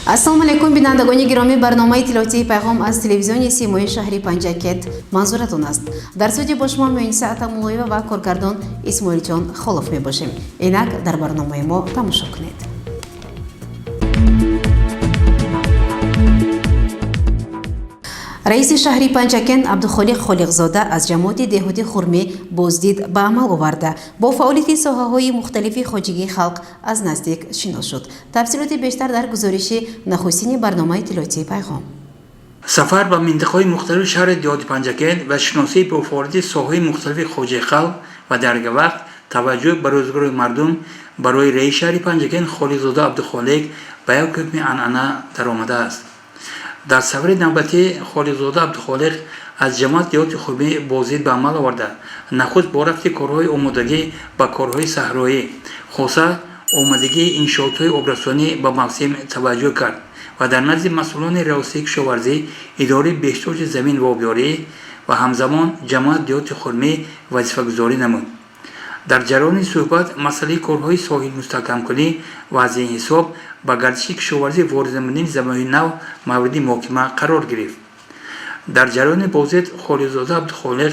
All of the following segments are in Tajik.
ассалому алайкум бинандагони гироми, барномаи иттилоотии пайғом аз телевизиони симои шаҳри Панҷакет манзуратон аст. дар студия бо шумо муҳиниса Атамуллоева ва коргардон Исмоилҷон Холов мебошем. Инак дар барномаи мо тамошо кунед. раиси шаҳри Панҷакен Абдухолиқ Холиқзода аз ҷамоати деҳоти Хурмӣ боздид ба амал оварда бо фаъолияти соҳаҳои мухталифи хоҷигии халқ аз наздик шинос шуд. тафсилоти бештар дар гузориши нахустини барномаи иттилоотии пайғом. сафар ба минтақаҳои мухталифи шаҳри диҳоти Панҷакен ва шиносии бо фаъолияти соҳаҳои мухталифи хоҷигии халқ ва дар як вақт таваҷҷӯҳ ба рӯзгорои мардум барои раиси шаҳри Панҷакен Холиқзода Абдухолиқ ба як ҳукми анъана даромадааст. дар сафари навбатӣ Холиқзода Абдухолиқ аз ҷамоати диҳоти Хурмӣ боздид ба амал оварда нахуст бо рафти корҳои омодагӣ ба корҳои саҳроӣ, хоса омадагии иншоотҳои обрасонӣ ба мавсим таваҷҷӯҳ кард ва дар назди масъулони риёсатии кишоварзӣ, идораи бештоҷи замин ва обёрӣ ва ҳамзамон ҷамоати диҳоти Хурмӣ вазифагузорӣ намуд. дар ҷараёни суҳбат масъалаи корҳои соҳилмустаҳкамкунӣ ва аз ин ҳисоб ба гардиши кишоварзӣ вориднамудани замонаи нав мавриди муҳокима қарор гирифт. дар ҷараёни боздид Холиқзода Абдухолиқ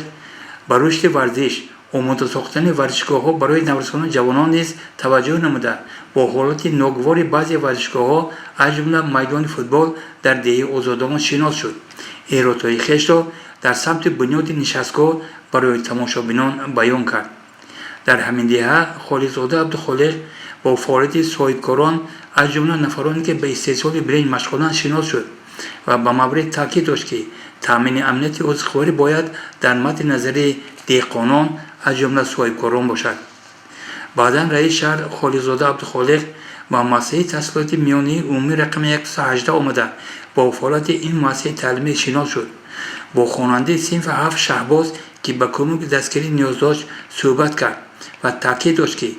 ба рушди варзиш, омода сохтани варзишгоҳҳо барои наврасони ҷавонон низ таваҷҷӯҳ намуда бо ҳолати ногувори баъзе варзишгоҳҳо аз ҷумла майдони футбол дар деҳаи озодон шинос шуд. эҳротҳои хешро дар самти бунёди нишастгоҳ барои тамошобинон баён кард. дар ҳамин деҳа Холиқзода Абдухолиқ бо фаъолияти соҳибкорон аз ҷумла нафароне ки ба истеҳсоли биринҷ машғуланд шинос шуд ва ба маврид таъкид дошт ки таъмини амнияти озиқоварӣ бояд дар мадди назари деҳқонон аз ҷумла соҳибкорон бошад. баъдан раиси шаҳр Холиқзода Абдухолиқ ба муассисаи таҳсилоти миёнии умумии рақами 118 омада бо фаъолияти ин муассисаи таълимӣ шинос шуд. бо хонандаи синфи 7 Шаҳбоз ки ба кӯмаки дастгирӣ ниёз дошт суҳбат кард ва таъкид дошт ки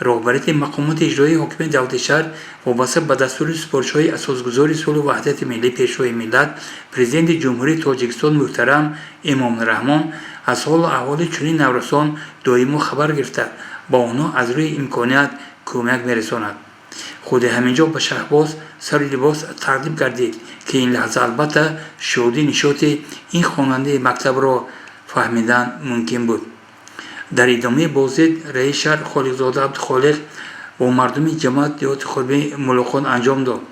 роҳбарияти мақомоти иҷроии ҳокимияти давлати шаҳр вобаста ба дастури супоришҳои асосгузори сулҳу ваҳдати миллӣ пешрои миллат президенти ҷумҳурии Тоҷикистон муҳтарам Эмомали Раҳмон аз ҳолу аҳволи чунин наврасон доимо хабар гирифта ба онҳо аз рӯи имконият кӯмак мерасонад. худи ҳамин ҷо ба Шаҳбоз сари либос тақдим гардид ки ин лаҳза албатта шодӣ нишоти ин хонандаи мактабро фаҳмидан мумкин буд. дар идомаи боздид раиси шаҳр Холиқзода Абдухолиқ бо мардуми ҷамоати диҳоти Хурмӣ мулоқот анҷом дод.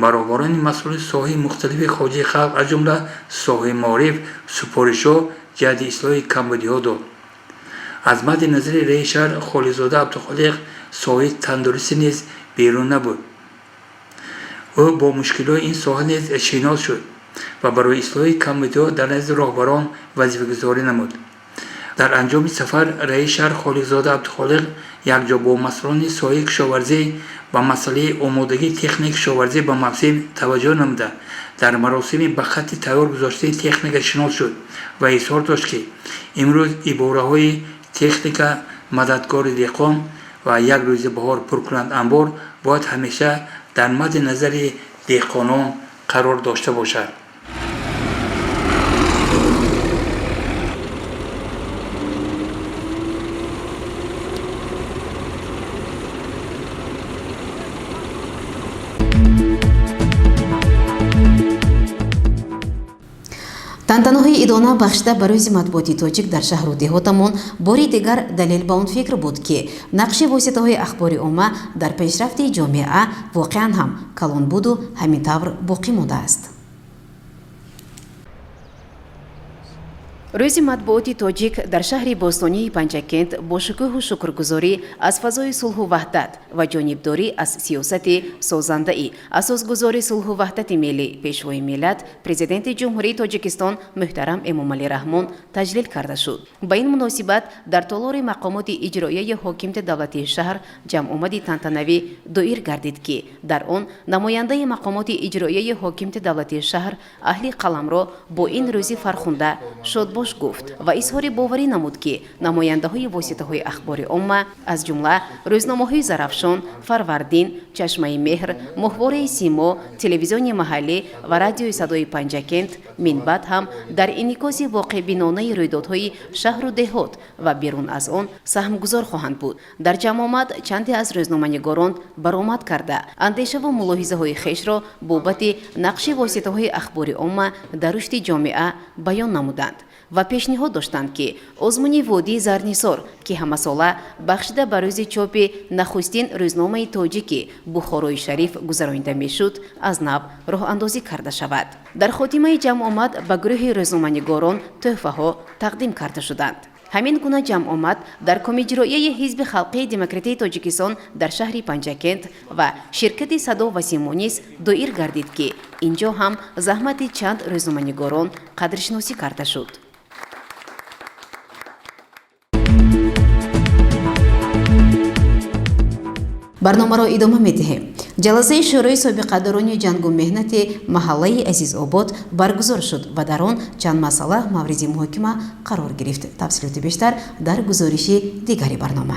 ба роҳбарони масъули соҳаи мухталифи хоҷигии халқ аз ҷумла соҳаи маориф супоришҳо ҷаҳди ислоҳи камбудиҳо дод. аз мадди назари раиси шаҳр Холиқзода Абдухолиқ соҳаи тандурустӣ низ берун набуд. ӯ бо мушкилои ин соҳа низ шинос шуд ва барои ислоҳи камбудиҳо дар назди роҳбарон вазифагузорӣ намуд. дар анҷоми сафар раиси шаҳр Холиқзода Абдухолиқ якҷо бо масъулони соҳаи кишоварзӣ ба масъалаи омодагии техникаи кишоварзӣ ба мавсим таваҷҷӯҳ намуда дар маросими ба хатти тайёр гузоштаи техника шинос шуд ва изҳор дошт ки имрӯз ибораҳои техника мададкори деҳқон ва як рӯзи баҳор пуркунанд анбор бояд ҳамеша дар мадди назари деҳқонон қарор дошта бошад. тантанаҳои идона бахшида ба рӯзи матбуоти тоҷик дар шаҳру деҳотамон бори дигар далел ба он фикр буд ки нақши воситаҳои ахбори умма дар пешрафти ҷомеа воқеан ҳам калон буду ҳамин тавр боқӣ мондааст. рӯзи матбуоти тоҷик дар шаҳри бостонии Панҷакент бо шукӯҳу шукргузорӣ аз фазои сулҳу ваҳдат ва ҷонибдорӣ аз сиёсати созандаи асосгузори сулҳу ваҳдати миллӣ пешвои миллат президенти ҷумҳурии Тоҷикистон муҳтарам Эмомали Раҳмон таҷлил карда шуд. ба ин муносибат дар толори мақомоти иҷроияи ҳокимияти давлатии шаҳр ҷамъомади тантанавӣ доир гардид ки дар он намояндаи мақомоти иҷроияи ҳокимияти давлатии шаҳр аҳли қаламро бо ин рӯзи фархунда шодбон باش گفت و اظهار باوری نمود که نماینده‌های واسطه‌های اخبار عامه از جمله روزنامه‌های زرافشان، فروردین، چشمه مهر، ماهواره سیما، تلویزیون محلی و رادیوی صدای پنجکент منبعد هم در انعکاس واقع بینانه رویدادهای شهر و دهات و بیرون از آن سهمگذار خواهند بود. در جمع آمد چندی از روزنامه‌نگاران برآمد کرده اندیشه و ملاحظه‌های خویش را بابت نقش واسطه‌های اخبار عامه در رشد جامعه بیان نمودند و پیشنهاد داشتند که آزمون وادی زرنیسار که همساله بخشیده به روز چاپ نخستین روزنامه تاجیکی بخارای شریف گذرانیده میشد از نو راه اندازی کرده شود. در خاتمه جمع آمد به گروه روزنامه‌نگاران تحفه ها تقدیم کرده شدند. همین گونه جمع آمد در کمیجرایی حزب خلقی دموکراتی تاجیکستان در شهر پنجکент و شرکت صدا و سیما نیز دایر گردید که اینجا هم زحمت چند روزنامه‌نگاران قدرشناسی کرده شد. برنامه را ادامه می‌دهیم. جلسه شورای سابقه‌داران جنگ و مهنت محله عزیزآباد برگزار شد و در آن چند مسئله مورد محاکمه قرار گرفت. تفصیلات بیشتر در گزارش دیگری برنامه.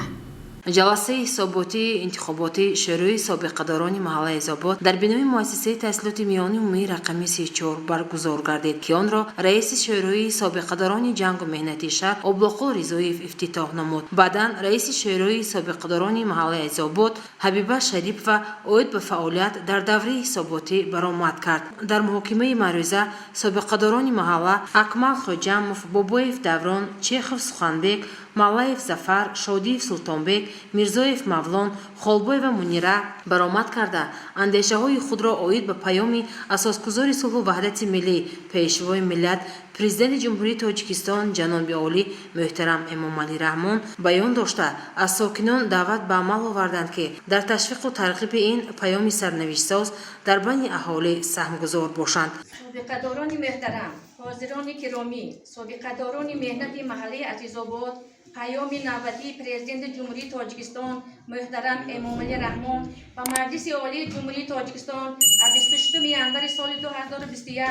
جلسه حساباتی انتخاباتی شورای سابقه‌داران محله عزیزآباد در بنای مؤسسه تحصیلات میانی عمومی رقمی 34 برگزار گردید که آن را رئیس شورای سابقه‌داران جنگ و مهنتی شهر عبدالقادر رضاییف افتتاح نمود. بعدا رئیس شورای سابقه‌داران محله عزیزآباد حبیبه شریف و عاید به فعالیت در دوره حساباتی برآمد کرد. در محاکمه معروضه سابقه‌داران محله اکمل خوجامов، بابایف давron، چیخов سخنبек، مالایف ظفر، شادیف سلطانبек، میرزایف مولان، خالبای و منیره برآمد کرده اندیشه های خود را عاید به پیام اساسگزار صلح و وحدت ملی پیشوای ملت پرزیدنت جمهوری تاجیکستان جناب عالی محترم امامعلی رحمان بیان داشته از ساکنان دعوت به عمل آوردند که در تشویق و ترغیب این پیام سرنوشت‌ساز در بین اهالی سهمگذار باشند. سابقه‌داران محترم، حاضران گرامی، سابقه‌داران مهنت محله عزیزآباد، پیام نوبتی پرزیدنت جمهوری تاجیکستان محترم امامعلی رحمان و مجلس عالی جمهوری تاجیکستان از 28 ژانویه سال 2021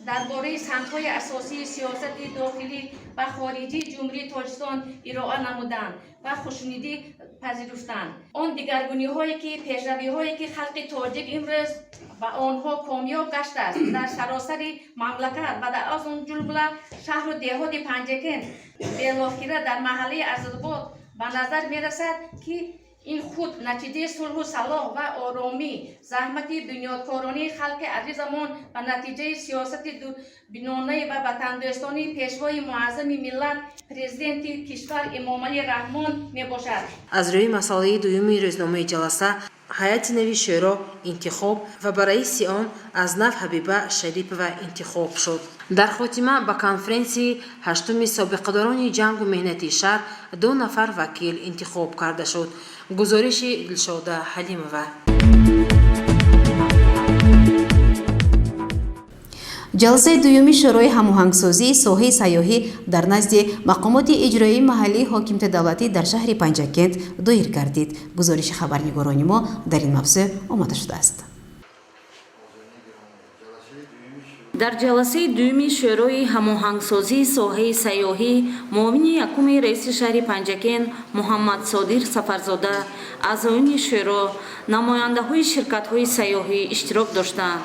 درباره سمت‌های اساسی سیاست داخلی و خارجی جمهوری تاجیکستان ارائه نمودند و خوشنودی پذیرفتند. آن دگرگونی‌هایی که پیشروی‌هایی که خلق تاجیک امروز و آنها کامیاب گشته است در سراسر مملکت و در از آن جمله شهر و دهات پنجکent بالاخره در محله عزیزآباد به نظر می‌رسد که این خود نتیجه صلح و صلاح و آرامی زحمت بنیادکارانه خلق عزیزمان و نتیجه سیاست بینانه و وطندوستانه پیشوای معظم ملت پرزیدنت کشور امامعلی رحمان می باشد. از روی مسئله دومی روزنامه جلسه هیئت نوی شورا انتخاب و برای رئیس آن از نو حبیبه شریف و انتخاب شد. در خاتمه به کنفرانسی هشتم سابقه‌داران جنگ و مهنتی شهر 2 نفر وکیل انتخاب کرده شد. گزارش دلشاده حلیمова. جلسه دومی شورای هماهنگسازی ساحه سیاحی در نزد مقامات اجرایی محلی حاکمیت دولتی در شهر پنجکent دایر گردید. گزارش خبرنگاران ما در این موضوع آماده شده است. در جلسه دومی شورای هماهنگسازی ساحه سیاحی معاون یکم رئیس شهر پنجکent محمد صادق سفرزاده اعضایان شورا نماینده‌های شرکت‌های سیاحی اشتراک داشتند.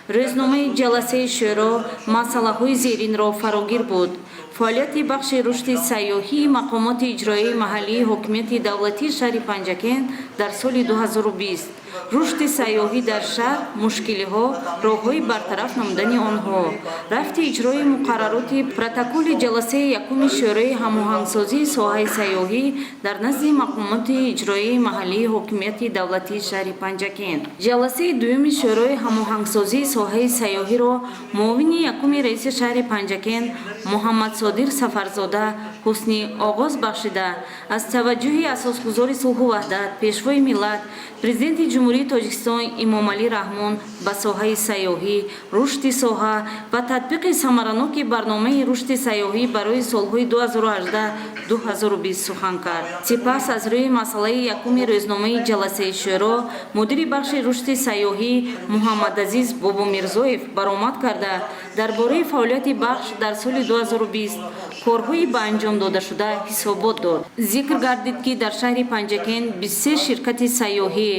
روزنامه جلسه شورا مسائل زیرین را فراگیر بود. فعالیت بخش رشد سیاحی مقامات اجرایی محلی حاکمیت دولتی شهر پنجکent در سال 2020 رشد سیاحی در شهر، مشکل‌ها، راه‌های برطرف نمودن آنها، رفت اجرای مقررات پروتکل جلسه یکم شورای هماهنگسازی ساحه سیاحی در نزد مقامات اجرایی محلی حاکمیت دولتی شهر پنجکent. جلسه دوم شورای هماهنگسازی ساحه سیاحی را معاون یکم رئیس شهر پنجکent محمد صادق سفرزاده حسنی آغاز بخشیده از توجه اساسگزار صلح و وحدت پیشوای ملت پرزیدنت جمهوری تاجیکستان امامعلی رحمان به ساحه سیاحی، رشد ساحه و تطبیق ثمرناک برنامه رشد سیاحی برای سالهای 2018-2020 سخن کرد. سپس از روی مسئله یکم روزنامه جلسه شورا مدیر بخش رشد سیاحی محمد عزیز بابا میرزایف برآمد کرده درباره فعالیت بخش در سال 2020 корҳои ба анҷом додашуда ҳисобот дод. Зикр гардид, ки дар шаҳри Панҷакент 23 ширкати сайёҳӣ,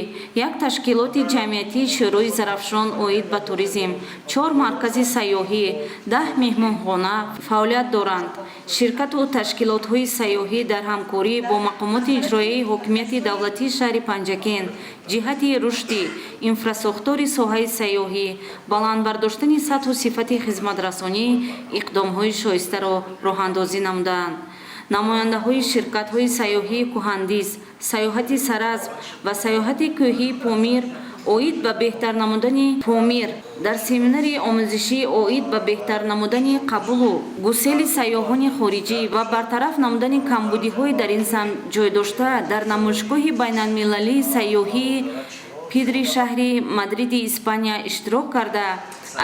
як ташкилоти ҷамъиятии шӯрои зарафшон оид ба туризм, 4 маркази сайёҳӣ, 10 меҳмонхона фаъолият доранд. Ширкату ташкилотҳои сайёҳӣ дар ҳамкорӣ бо мақомоти иҷроии ҳокимияти давлатии шаҳри Панҷакент ҷиҳати рушди инфрасохтори соҳаи сайёҳӣ, баландбардоштани сатҳу сифати хизматрасонӣ иқдомҳои шоистаро роҳандозӣ намуданд. намояндаҳои ширкатҳои сайёҳии кӯҳандис, сайёҳати саразм ва сайёҳати кӯҳии Помир оид ба беҳтар намудани Помир дар семинари омӯзишӣ оид ба беҳтар намудани қабулу гусели сайёҳони хориҷӣ ва бартараф намудани камбудиҳои дар ин самт ҷой дошта дар намоишгоҳи байналмилалии сайёҳии пидри шаҳри Мадриди Испания иштирок карда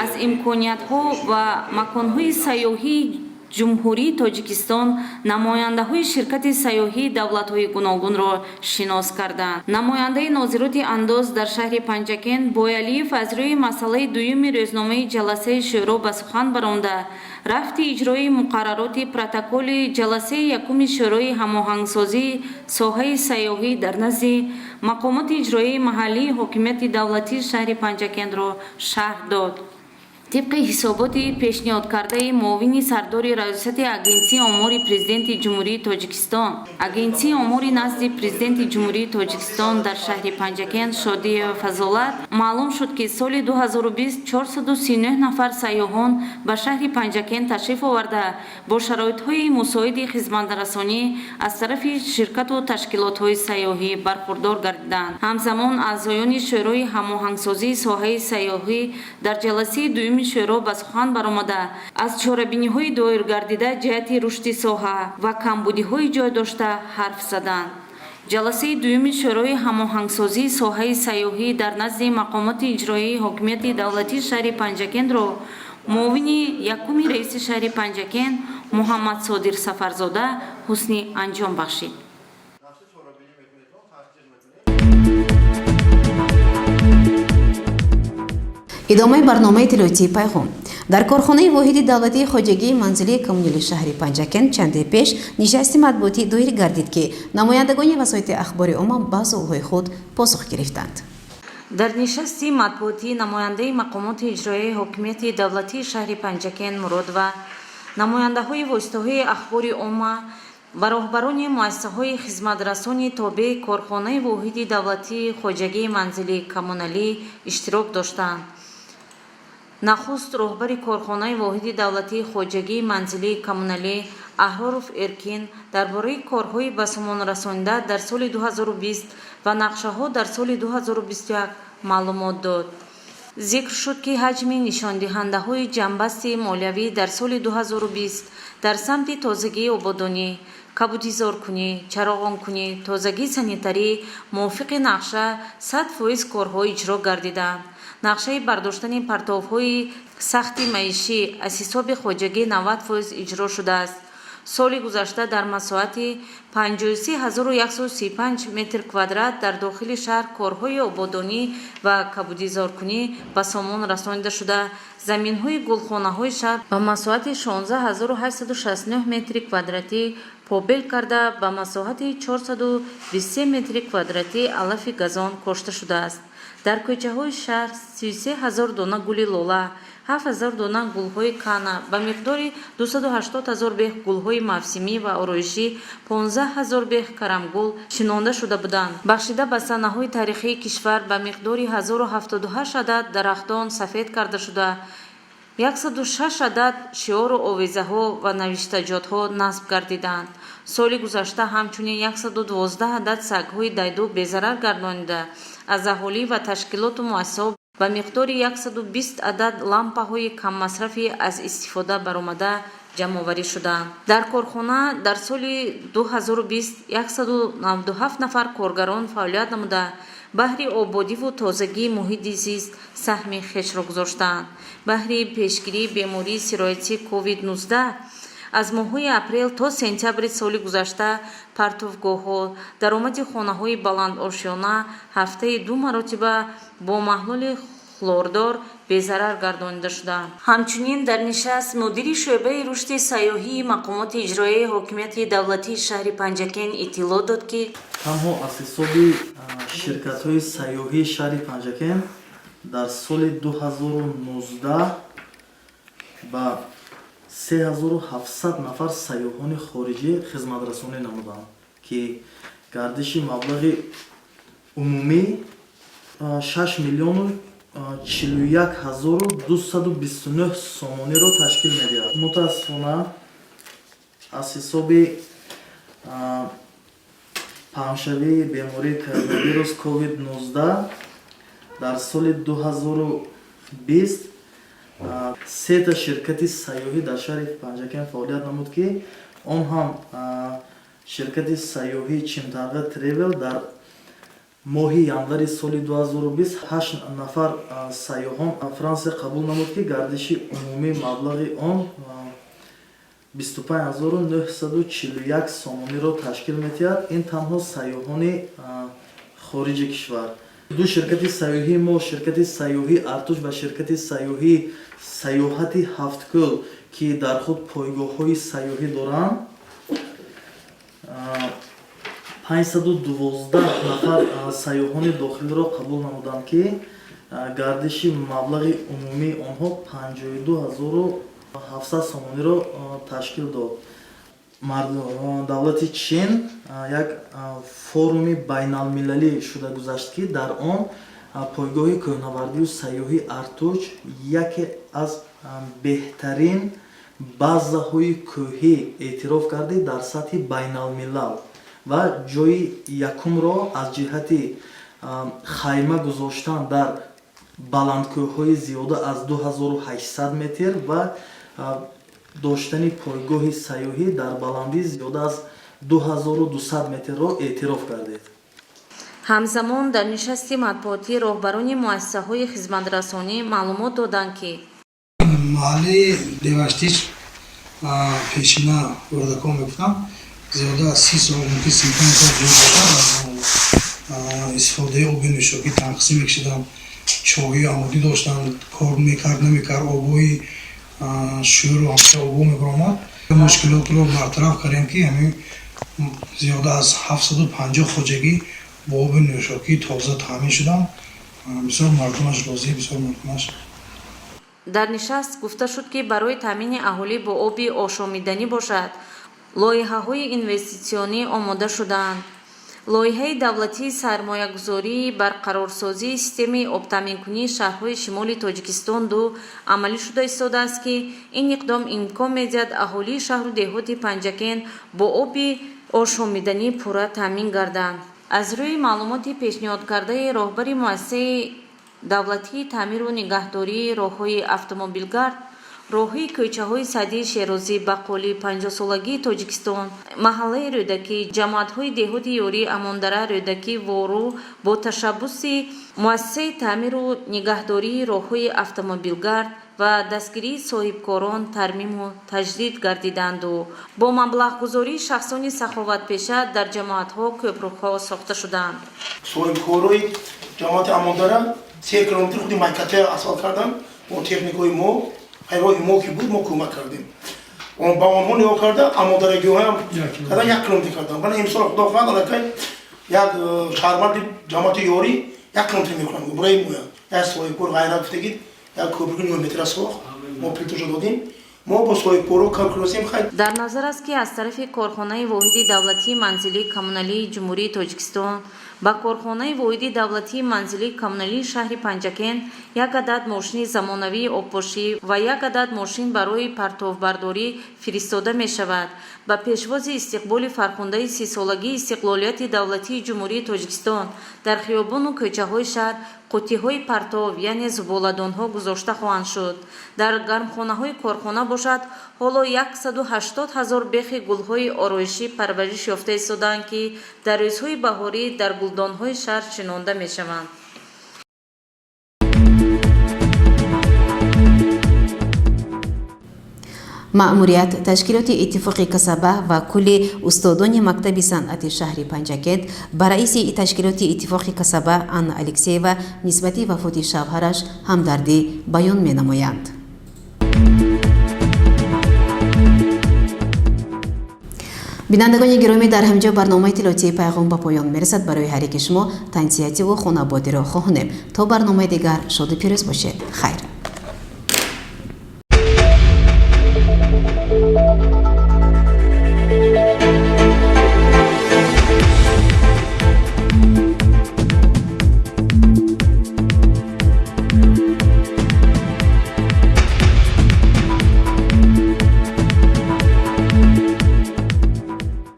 аз имкониятҳо ва маконҳои сайёҳии ҷумҳурии Тоҷикистон намояндаҳои ширкати сайёҳии давлатҳои гуногунро шинос карданд. намояндаи нозироти андоз дар шаҳри Панҷакент Боялиев аз рӯи масъалаи дуюми рӯзномаи ҷаласаи шӯро ба сухан баромда, рафти иҷрои муқаррароти протоколи ҷаласаи якуми шӯрои ҳамоҳангсозии соҳаи сайёҳӣ дар назди мақомоти иҷроии маҳаллии ҳокимияти давлатии шаҳри Панҷакентро шарҳ дод. طبق حسابات پیشنهاد کرده معاون سردار ریاست اجنسی آمار پرزیدنت جمهوری تاجیکستان، اجنسی آمار نزد پرزیدنت جمهوری تاجیکستان در شهر پنجکند شادی و فضالت معلوم شد که سال 2020 439 نفر سیاحان به شهر پنجکند تشریف آورده با شرایط‌های مساعد خدمت‌رسانی از طرف شرکت و تشکیلات‌های سیاحی برخوردار گردیدند. همزمان اعضایان شورای هماهنگسازی ساحه سیاحی در جلسه دوم شورا به سخن برآمده از چاره‌بینی‌های دایر گردیده جهت رشد ساحه و کمبودی‌های جای داشته حرف زدند. جلسه دوم شورای هماهنگسازی ساحه سیاحی در نزد مقامات اجرایی حاکمیت دولتی شهر پنجکند را معاون یکم رئیس شهر پنجکند محمد صادر سفرزاده حسنی انجام بخشید. идомаи барномаи иттилоотии пайғом. дар корхонаи воҳиди давлатии хоҷагии манзилии коммунали шаҳри Панҷакент чанде пеш нишасти матбуотӣ доир гардид, ки намояндагони васоити ахбори умма ба суолҳои худ посух гирифтанд. дар нишасти матбуотӣ намояндаи мақомоти иҷроии ҳокимияти давлатии шаҳри Панҷакент Муродова, намояндаҳои воситаҳои ахбори умма ва роҳбарони муассисаҳои хизматрасони тобеи корхонаи воҳиди давлатии хоҷагии манзилии коммуналӣ иштирок доштанд. нахуст роҳбари корхонаи воҳиди давлатии хоҷагии манзилии коммуналӣ Аҳроров Эркин дар бораи корҳои ба сомон расонида дар соли 2020 ва нақшаҳо дар соли 2021 маълумот дод. зикр шуд, ки ҳаҷми нишондиҳандаҳои ҷамъбасти молиявӣ дар соли 2020 дар самти тозагии ободонӣ, кабудизоркунӣ, чароғонкунӣ, тозагии санитарӣ мувофиқи нақша 100% корҳо иҷро гардиданд. нақшаи бардоштани партовҳои сахти маишӣ аз ҳисоби хоҷагӣ 90% иҷро шудааст. соли гузашта дар масоҳати 53135 метр квадрат дар дохили шаҳр корҳои ободонӣ ва кабудизоркунӣ ба сомон расонида шуда, заминҳои гулхонаҳои шаҳр ба масоҳати 16869 метри квадратӣ побел карда ба масоҳати 423 метри квадратӣ алафи газон кошта шудааст. дар кӯчаҳои шаҳр 33 000 дона гули лола, 7 000 дона гулҳои кана ба миқдори 280 000 беҳ гулҳои мавсимӣ ва ороишӣ, 15 000 беҳ карамгул шинонда шуда буданд. бахшида ба санаҳои таърихии кишвар ба миқдори 1078 адад дарахтон сафед карда шуда, 106 адад шиору овезаҳо ва навиштаҷотҳо насб гардиданд. соли гузашта ҳамчунин 112 адад сагҳои дайду безарар гардонида аз аҳолӣ ва ташкилоту муассисаҳо ба миқдори 120 адад лампаҳои каммасрафӣ аз истифода баромада ҷамъоварӣ шуданд. дар корхона дар соли 2020 197 нафар коргарон фаъолият намуда баҳри ободиву тозагии муҳити зист саҳми хешро гузоштанд. баҳри пешгирии бемории сироятии COVID-19 аз моҳҳои апрел то сентябри соли гузашта партовгоҳҳо, даромади хонаҳои баландошёна ҳафтаи 2 маротиба бо маҳлули хлордор безарар гардонида шуданд. ҳамчунин дар нишаст мудири шӯъбаи рушди сайёҳии мақомоти иҷроии ҳокимияти давлатии шаҳри Панҷакен иттилоъ дод ки танҳо аз ҳисоби ширкатҳои сайёҳии шаҳри Панҷакен дар соли 2019 ба 3700 нафар сайёҳони хориҷӣ хизматрасонӣ намуданд ки гардиши маблағи умумӣ 6 миллиону 41 ҳазору 229 сомониро ташкил медиҳад. мутаассифона аз ҳисоби паҳншавии бемории коронавирус COVID-19 дар соли 2020 сета ширкати сайёҳӣ дар шаҳри Панҷакен фаъолият намуд ки он ҳам ширкати сайёҳии Чимтарға Тревел дар моҳи январи соли 2020 8 нафар сайёҳон Франсия қабул намуд ки гардиши умумии маблағи он 25941 сомониро ташкил метиҳад. ин танҳо сайёҳони хориҷи кишвар. ду ширкати сайёҳии мо, ширкати сайёҳии Артуш ва ширкати сайёҳии Сайёҳати Ҳафткӯл ки дар худ пойгоҳҳои сайёҳӣ доранд 512 нафар сайёҳони дохилиро қабул намуданд ки гардиши маблағи умумии онҳо 52700 сомониро ташкил дод. давлати Чин як форуми байналмилалӣ шуда гузашт ки дар он пойгоҳи кӯҳнавардию сайёҳии Артуч яке аз беҳтарин базаҳои кӯҳӣ эътироф карда дар сатҳи байналмилал ва ҷои якумро аз ҷиҳати хайма гузоштан дар баландкӯҳҳои зиёда аз 2800 метр ва доштани пойгоҳи сайёҳӣ дар баландии зиёда аз 2200 метрро эътироф кардед. ҳамзамон дар нишасти матбуотӣ роҳбарони муассисаҳои хизматрасонӣ маълумот доданд ки маҳаллаи Деваштич пешина вардакон мегуфтам зиёда аз 30 сол мумкин 35 сол ҷо бошад истифодаи оби нӯшокӣ танқисим мекашиданд, чоҳи амодӣ доштанд, кор мекард намекард, обои шӯру ҳамча обо мебаромад. мушкилотро бартараф кардем ки ҳамин зиёда аз 750 хоҷагӣ бо оби нӯшокӣ тоза таъмин шуданд. бисёр мардумаш розӣ, бисёр мардумаш. дар нишаст гуфта шуд ки барои таъмини аҳолӣ бо оби ошомиданӣ бошад лоиҳаҳои инвеститсионӣ омода шудаанд. лоиҳаи давлатии сармоягузории барқарорсозии системаи обтаъминкунии шаҳрҳои шимоли Тоҷикистон 2 амалӣ шуда истодааст ки ин иқдом имкон медиҳад аҳолии шаҳру деҳоти Панҷакен бо оби ошомиданӣ пурра таъмин гарданд. аз рӯи маълумоти пешниҳодкардаи роҳбари муассисаи давлатии таъмиру нигаҳдории роҳҳои автомобилгард, роҳҳои кӯчаҳои Саъдии Шерозӣ, баққоли 50-солагии Тоҷикистон, маҳаллаи Рӯдакӣ, ҷамоатҳои деҳоти ёрии Амондара, Рӯдакӣ, Вору бо ташаббуси муассисаи таъмиру нигаҳдории роҳҳои автомобилгард ва дастгирии соҳибкорон тармиму таҷдид гардиданду бо маблағгузории шахсони саховатпеша дар ҷамоатҳо кӯпрукҳо сохта шуданд. соҳибкорои ҷамоати Амондара 3 километр худи майкатия асфалт кардан бо техникои мо ҳайрои мо ки буд мо кӯмак кардем. ба онҳо нигоҳ карда амодарагиҳоям кардан 1 километр кардан. бана имсол худо хоҳад алакай як шаҳрванди ҷамоати ёрӣ 1 километр мекунад. бураи моя як соҳибкор ғайрат гуфтагид як кӯприки 9 метра сохт, мо плиташа додем. мо бо соҳибкоро кор кардем. дар назар аст ки аз тарафи корхонаи воҳиди давлатии манзилии коммуналии ҷумҳурии Тоҷикистон ба корхонаи воҳиди давлатии манзилии коммуналии шаҳри Панҷакен як адад мошини замонавии обпошӣ ва як адад мошин барои партовбардорӣ фиристода мешавад. ба пешвози истиқболи фархундаи 30-солагии истиқлолияти давлатии ҷумҳурии Тоҷикистон дар хиёбону кӯчаҳои шаҳр қуттиҳои партов яъне зуболадонҳо гузошта хоҳанд шуд. дар гармхонаҳои корхона бошад ҳоло 180 000 бехи гулҳои ороишӣ парвариш ёфта истодаанд ки дар рӯзҳои баҳорӣ дар гулдонҳои шаҳр шинонда мешаванд. маъмурият ташкилоти иттифоқи касаба ва кулли устодони мактаби санъати шаҳри панҷакент ба раиси ташкилоти иттифоқи касаба Анна Алексеева нисбати вафоти шавҳараш ҳамдардӣ баён менамоянд. бинандагони гиромӣ, дар ҳамҷо барномаи иттилоотии пайғом ба поён мерасад. Барои ҳар яки шумо таъзиятиву хонаводиро хоҳонем. То барномаи дигар шоду пирӯз бошед. хайр.